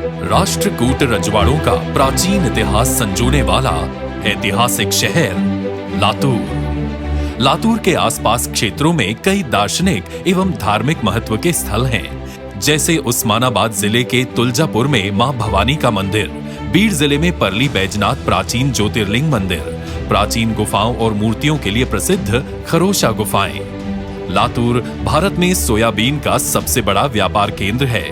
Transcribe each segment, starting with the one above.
राष्ट्रकूट रजवाड़ों का प्राचीन इतिहास संजोने वाला ऐतिहासिक शहर लातूर। लातूर के आसपास क्षेत्रों में कई दार्शनिक एवं धार्मिक महत्व के स्थल हैं, जैसे उस्मानाबाद जिले के तुलजापुर में मां भवानी का मंदिर, बीड़ जिले में परली बैजनाथ प्राचीन ज्योतिर्लिंग मंदिर, प्राचीन गुफाओं और मूर्तियों के लिए प्रसिद्ध खरोशा गुफाएं। लातूर भारत में सोयाबीन का सबसे बड़ा व्यापार केंद्र है।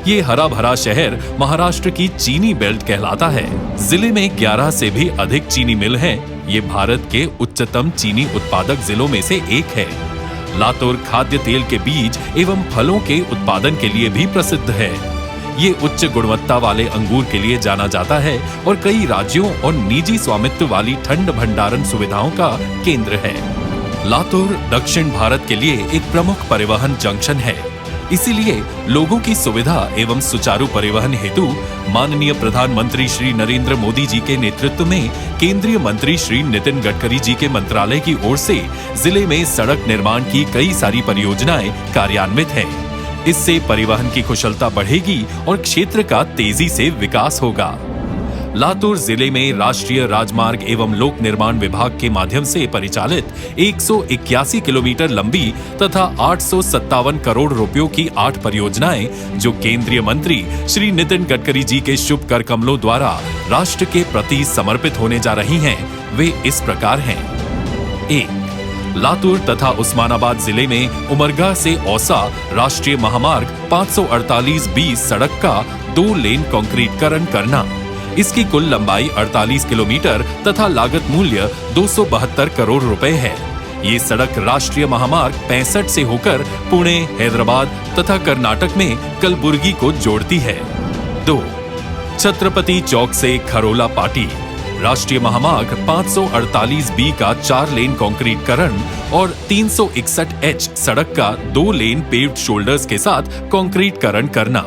ये हरा भरा शहर महाराष्ट्र की चीनी बेल्ट कहलाता है। जिले में 11 से भी अधिक चीनी मिल हैं। ये भारत के उच्चतम चीनी उत्पादक जिलों में से एक है। लातूर खाद्य तेल के बीज एवं फलों के उत्पादन के लिए भी प्रसिद्ध है। ये उच्च गुणवत्ता वाले अंगूर के लिए जाना जाता है और कई राज्यों और निजी स्वामित्व वाली ठंड भंडारण सुविधाओं का केंद्र है। लातूर दक्षिण भारत के लिए एक प्रमुख परिवहन जंक्शन है। इसीलिए लोगों की सुविधा एवं सुचारू परिवहन हेतु माननीय प्रधानमंत्री श्री नरेंद्र मोदी जी के नेतृत्व में केंद्रीय मंत्री श्री नितिन गडकरी जी के मंत्रालय की ओर से जिले में सड़क निर्माण की कई सारी परियोजनाएं कार्यान्वित हैं। इससे परिवहन की कुशलता बढ़ेगी और क्षेत्र का तेजी से विकास होगा। लातूर जिले में राष्ट्रीय राजमार्ग एवं लोक निर्माण विभाग के माध्यम से परिचालित 181 किलोमीटर लंबी तथा 857 करोड़ रुपयों की 8 परियोजनाएं जो केंद्रीय मंत्री श्री नितिन गडकरी जी के शुभ कर कमलों द्वारा राष्ट्र के प्रति समर्पित होने जा रही हैं, वे इस प्रकार हैं। 1. लातूर तथा उस्मानाबाद जिले में उमरगा से औसा राष्ट्रीय महामार्ग 548B सड़क का 2 लेन कंक्रीटकरण करना। इसकी कुल लंबाई 48 किलोमीटर तथा लागत मूल्य 272 करोड़ रुपए है। ये सड़क राष्ट्रीय महामार्ग 65 से होकर पुणे, हैदराबाद तथा कर्नाटक में कलबुर्गी को जोड़ती है। 2. छत्रपति चौक से खरोला पाटी राष्ट्रीय महामार्ग 548B का 4 लेन कंक्रीटकरण और 361H सड़क का 2 लेन पेव्ड शोल्डर्स के साथ कंक्रीटकरण करना।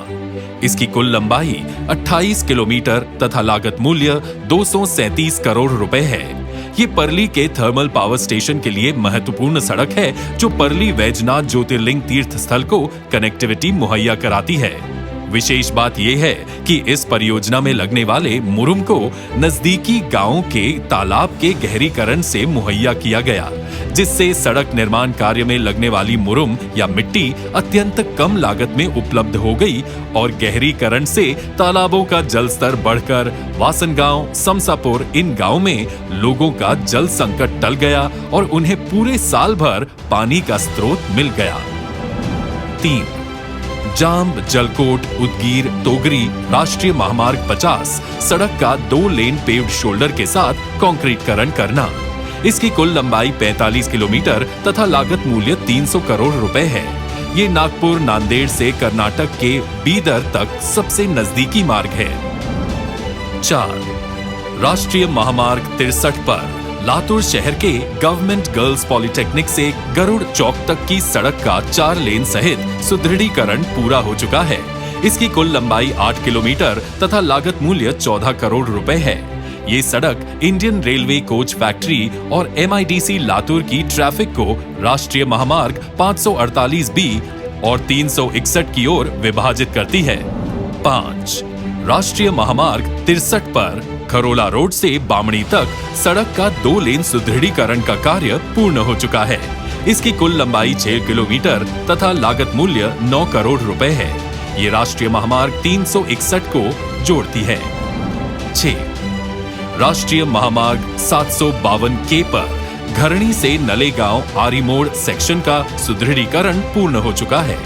इसकी कुल लंबाई 28 किलोमीटर तथा लागत मूल्य 237 करोड़ रुपए है। ये परली के थर्मल पावर स्टेशन के लिए महत्वपूर्ण सड़क है जो परली वैजनाथ ज्योतिर्लिंग तीर्थ स्थल को कनेक्टिविटी मुहैया कराती है। विशेष बात यह है कि इस परियोजना में लगने वाले मुरुम को नजदीकी गांवों के तालाब के गहरीकरण से मुहैया किया गया, जिससे सड़क निर्माण कार्य में लगने वाली मुरुम या मिट्टी अत्यंत कम लागत में उपलब्ध हो गई और गहरीकरण से तालाबों का जल स्तर बढ़कर वासनगांव, समसापुर इन गांवों में लोगों का जल संकट टल गया और उन्हें पूरे साल भर पानी का स्रोत मिल गया। 3. जाम्ब जलकोट उदगीर तोगरी राष्ट्रीय महामार्ग 50 सड़क का 2 लेन पेव्ड शोल्डर के साथ कंक्रीटकरण करना। इसकी कुल लंबाई 45 किलोमीटर तथा लागत मूल्य 300 करोड़ रुपए है। ये नागपुर नांदेड़ से कर्नाटक के बीदर तक सबसे नजदीकी मार्ग है। 4. राष्ट्रीय महामार्ग 63 पर लातूर शहर के गवर्नमेंट गर्ल्स पॉलिटेक्निक से गरुड़ चौक तक की सड़क का 4 लेन सहित सुदृढ़ीकरण पूरा हो चुका है। इसकी कुल लंबाई 8 किलोमीटर तथा लागत मूल्य 14 करोड़ रुपए है। ये सड़क इंडियन रेलवे कोच फैक्ट्री और MIDC लातूर की ट्रैफिक को राष्ट्रीय महामार्ग 548B और 361 की ओर विभाजित करती है। 5. राष्ट्रीय महामार्ग 63 पर खरोला रोड से बामणी तक सड़क का 2 लेन सुदृढ़ीकरण का कार्य पूर्ण हो चुका है। इसकी कुल लंबाई 6 किलोमीटर तथा लागत मूल्य 9 करोड़ रुपए है। ये राष्ट्रीय महामार्ग 361 को जोड़ती है। 6. राष्ट्रीय महामार्ग 752K पर घरणी से नलेगांव आरीमोड़ सेक्शन का सुदृढ़ीकरण पूर्ण हो चुका है।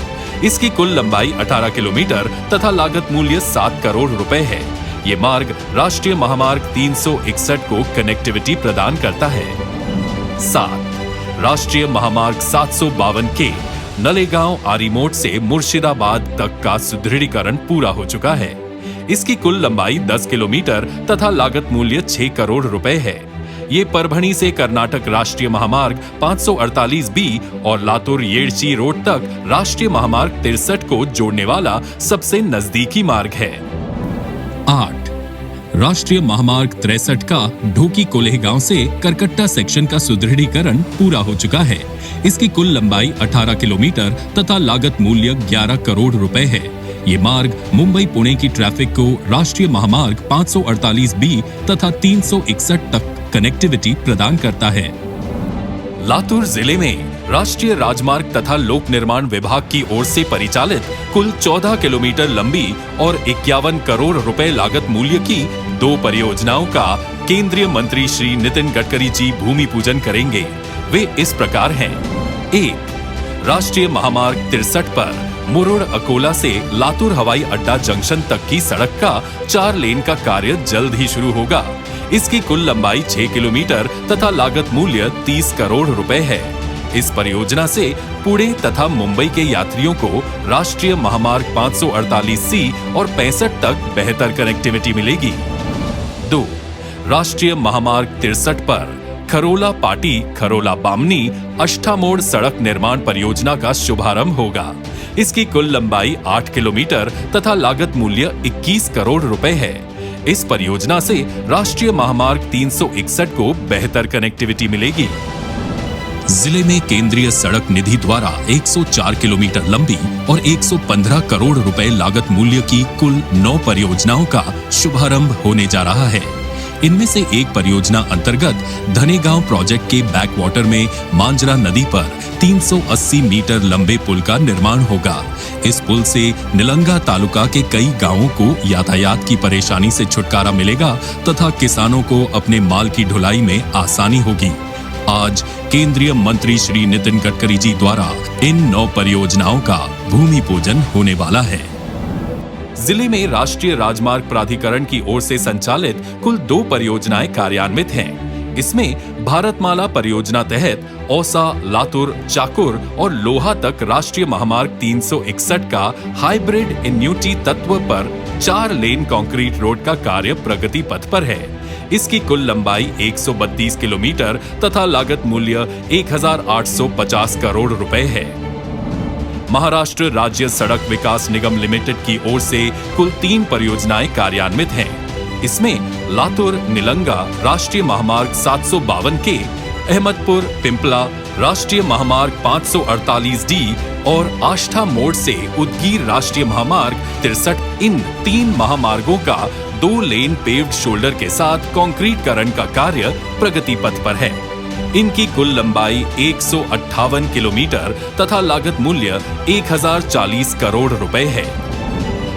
इसकी कुल लंबाई 18 किलोमीटर तथा लागत मूल्य 7 करोड़ रुपए है। ये मार्ग राष्ट्रीय महामार्ग 361 को कनेक्टिविटी प्रदान करता है। 7. राष्ट्रीय महामार्ग 752K नलेगांव आरीमोड़ से मुर्शिदाबाद तक का सुदृढ़ीकरण पूरा हो चुका है। इसकी कुल लंबाई 10 किलोमीटर तथा लागत मूल्य 6 करोड़ रुपए है। ये परभणी से कर्नाटक राष्ट्रीय महामार्ग 548B और लातूर येड़ची रोड तक राष्ट्रीय महामार्ग 63 को जोड़ने वाला सबसे नजदीकी मार्ग है। 8. राष्ट्रीय महामार्ग 63 का ढोकी कोल्हेगांव से करकट्टा सेक्शन का सुदृढ़ीकरण पूरा हो चुका है। इसकी कुल लंबाई 18 किलोमीटर तथा लागत मूल्य 11 करोड़ रुपए है। ये मार्ग मुंबई पुणे की ट्रैफिक को राष्ट्रीय महामार्ग 548B तथा 361 तक कनेक्टिविटी प्रदान करता है। लातूर जिले में राष्ट्रीय राजमार्ग तथा लोक निर्माण विभाग की ओर से परिचालित कुल 14 किलोमीटर लंबी और 51 करोड़ रुपए लागत मूल्य की 2 परियोजनाओं का केंद्रीय मंत्री श्री नितिन गडकरी जी भूमि पूजन करेंगे। वे इस प्रकार हैं। 1. राष्ट्रीय महामार्ग 63 पर मुरुड़ अकोला से लातूर हवाई अड्डा जंक्शन तक की सड़क का 4 लेन का कार्य जल्द ही शुरू होगा। इसकी कुल लंबाई 6 किलोमीटर तथा लागत मूल्य 30 करोड़ रुपए है। इस परियोजना से पुणे तथा मुंबई के यात्रियों को राष्ट्रीय महामार्ग 548C और 65 तक बेहतर कनेक्टिविटी मिलेगी। 2. राष्ट्रीय महामार्ग 63 पर खरोला पाटी खरोला बामनी अष्टामोड़ सड़क निर्माण परियोजना का शुभारंभ होगा। इसकी कुल लंबाई 8 किलोमीटर तथा लागत मूल्य 21 करोड़ रुपए है। इस परियोजना से राष्ट्रीय महामार्ग 361 को बेहतर कनेक्टिविटी मिलेगी। जिले में केंद्रीय सड़क निधि द्वारा 104 किलोमीटर लंबी और 115 करोड़ रुपए लागत मूल्य की कुल 9 परियोजनाओं का शुभारंभ होने जा रहा है। इनमें से एक परियोजना अंतर्गत धनेगांव प्रोजेक्ट के बैक वाटर में मांजरा नदी पर 380 मीटर लंबे पुल का निर्माण होगा। इस पुल से निलंगा तालुका के कई गांवों को यातायात की परेशानी से छुटकारा मिलेगा तथा किसानों को अपने माल की ढुलाई में आसानी होगी। आज केंद्रीय मंत्री श्री नितिन गडकरी जी द्वारा इन 9 परियोजनाओं का भूमि पूजन होने वाला है। जिले में राष्ट्रीय राजमार्ग प्राधिकरण की ओर से संचालित कुल 2 परियोजनाएं कार्यान्वित हैं। इसमें भारतमाला परियोजना तहत औसा, लातूर, चाकुर और लोहा तक राष्ट्रीय महामार्ग 361 का हाइब्रिड एन्यूटी तत्व पर 4 लेन कंक्रीट रोड का कार्य प्रगति पथ पर है। इसकी कुल लंबाई 132 किलोमीटर तथा लागत मूल्य 1850 करोड़ रुपए है। महाराष्ट्र राज्य सड़क विकास निगम लिमिटेड की ओर से कुल 3 परियोजनाएं कार्यान्वित हैं। इसमें लातूर निलंगा राष्ट्रीय महामार्ग 752 के, अहमदपुर पिंपला राष्ट्रीय महामार्ग 548D और आष्ठा मोड़ से उदगीर राष्ट्रीय महामार्ग 63, इन 3 महामार्गों का 2 लेन पेव्ड शोल्डर के साथ कंक्रीटकरण का कार्य प्रगति पथ पर है। इनकी कुल लंबाई 158 किलोमीटर तथा लागत मूल्य 1040 करोड़ रुपए है।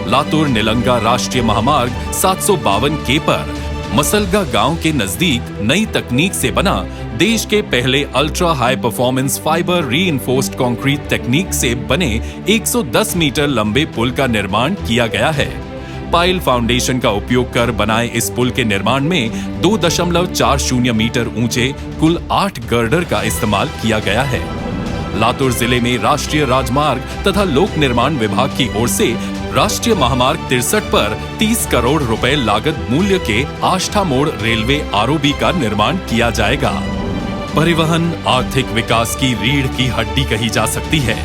लातूर निलंगा राष्ट्रीय महामार्ग 752 पर मसलगा गांव के नजदीक नई तकनीक से बना देश के पहले ultra high performance fibre reinforced concrete तकनीक से बने 110 मीटर लंबे पुल का निर्माण किया गया है। पाइल फाउंडेशन का उपयोग कर बनाए इस पुल के निर्माण में 2.40 मीटर ऊंचे कुल 8 गर्डर का इस्तेमाल किया गया है। लातूर जिले में राष्ट्रीय राजमार्ग तथा लोक निर्माण विभाग की ओर से राष्ट्रीय महामार्ग 63 पर 30 करोड़ रुपए लागत मूल्य के आष्ठा मोड़ रेलवे आरओबी का निर्माण किया जाएगा। परिवहन आर्थिक विकास की रीढ़ की हड्डी कही जा सकती है।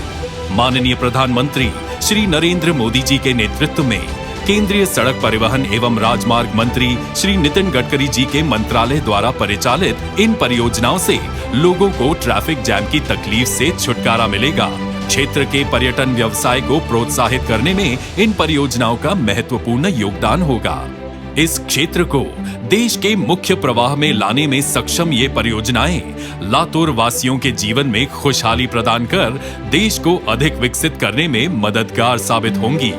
माननीय प्रधानमंत्री श्री नरेंद्र मोदी जी के नेतृत्व में केंद्रीय सड़क परिवहन एवं राजमार्ग मंत्री श्री नितिन गडकरी जी के मंत्रालय द्वारा परिचालित इन परियोजनाओं से लोगों को ट्रैफिक जैम की तकलीफ से छुटकारा मिलेगा। क्षेत्र के पर्यटन व्यवसाय को प्रोत्साहित करने में इन परियोजनाओं का महत्वपूर्ण योगदान होगा। इस क्षेत्र को देश के मुख्य प्रवाह में लाने में सक्षम ये परियोजनाएं लातूर वासियों के जीवन में खुशहाली प्रदान कर देश को अधिक विकसित करने में मददगार साबित होंगी।